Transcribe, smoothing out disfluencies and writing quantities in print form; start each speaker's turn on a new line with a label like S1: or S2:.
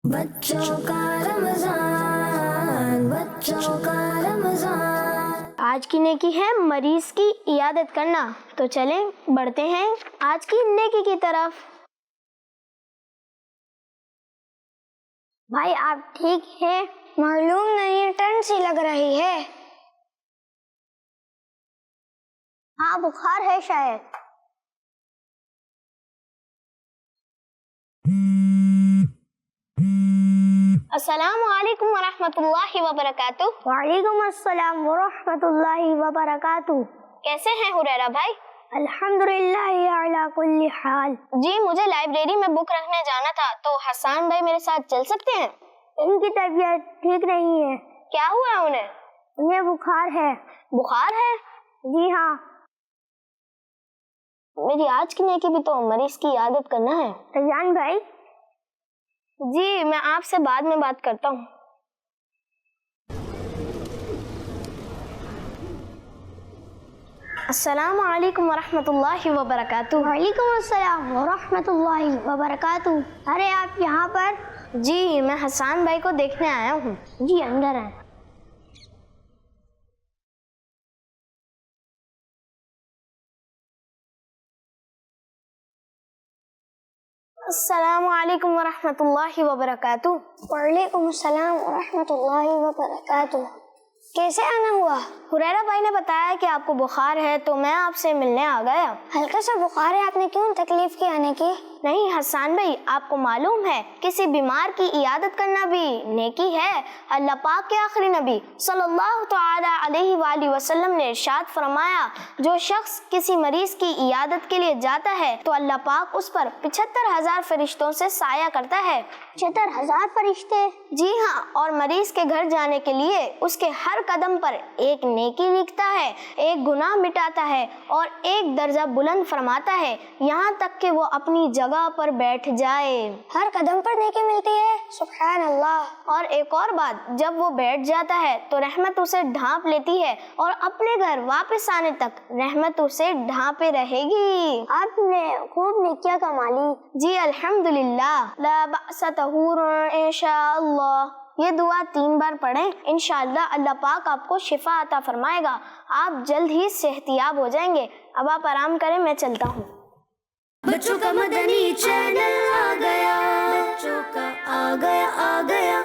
S1: بچوں کا رمضان، بچوں کا رمضان۔
S2: آج کی نیکی ہے مریض کی عیادت کرنا، تو چلیں بڑھتے ہیں آج کی نیکی کی طرف۔ بھائی آپ ٹھیک ہیں؟ معلوم نہیں، ٹھنڈ سی لگ رہی ہے۔ ہاں بخار ہے شاید۔ السلام علیکم ورحمۃ اللہ وبرکاتہ۔ وعلیکم السلام ورحمۃ اللہ وبرکاتہ۔ کیسے ہیں حریرہ بھائی؟ الحمدللہ علی کل حال۔ جی مجھے لائبریری میں بک رکھنے جانا تھا، تو حسان بھائی میرے ساتھ چل سکتے ہیں؟ ان کی طبیعت ٹھیک نہیں ہے۔ کیا ہوا ہے انہیں؟ انہیں بخار ہے۔ بخار ہے؟ جی ہاں۔ میری آج کی نیکی بھی تو مریض کی عیادت کرنا ہے۔ ریان بھائی؟ جی میں آپ سے بعد میں بات کرتا ہوں۔ السلام علیکم ورحمۃ اللہ وبرکاتہ۔ وعلیکم السلام ورحمۃ اللہ وبرکاتہ۔ ارے آپ یہاں پر؟ جی میں حسان بھائی کو دیکھنے آیا ہوں۔ جی اندر ہیں۔ السلام علیکم ورحمۃ اللہ وبرکاتہ۔ وعلیکم السلام ورحمۃ اللہ وبرکاتہ۔ کیسے آنا ہوا؟ حریرہ بھائی نے بتایا کہ آپ کو بخار ہے، تو میں آپ سے ملنے آ گیا۔ ہلکا سا بخار ہے، آپ نے کیوں تکلیف کی آنے کی؟ نہیں حسان بھائی، آپ کو معلوم ہے کسی بیمار کی عیادت کرنا بھی نیکی ہے۔ اللہ پاک کے آخری نبی صلی اللہ تعالی علیہ وآلہ وسلم نے ارشاد فرمایا، جو شخص کسی مریض کی عیادت کے لیے جاتا ہے تو اللہ پاک اس پر 75,000 فرشتوں سے سایہ کرتا ہے۔ 75,000 فرشتے؟ جی ہاں، اور مریض کے گھر جانے کے لیے اس کے ہر قدم پر ایک نیکی لکھتا ہے، ایک گناہ مٹاتا ہے اور ایک درجہ بلند فرماتا ہے، یہاں تک کہ وہ اپنی جگہ پر بیٹھ جائے۔ ہر قدم پر نیکی ملتی ہے؟ سبحان اللہ۔ اور ایک اور بات، جب وہ بیٹھ جاتا ہے تو رحمت اسے ڈھانپ لیتی ہے، اور اپنے گھر واپس آنے تک رحمت اسے ڈھانپے رہے گی۔ آپ نے خوب نیکیاں کما لی۔ جی الحمدللہ۔ لا بأس طہور انشاءاللہ، یہ دعا 3 بار پڑھیں، انشاءاللہ اللہ پاک آپ کو شفا عطا فرمائے گا، آپ جلد ہی صحتیاب ہو جائیں گے۔ اب آپ آرام کریں، میں چلتا ہوں۔
S1: بچوں کا مدنی چینل آ گیا، بچوں کا آ گیا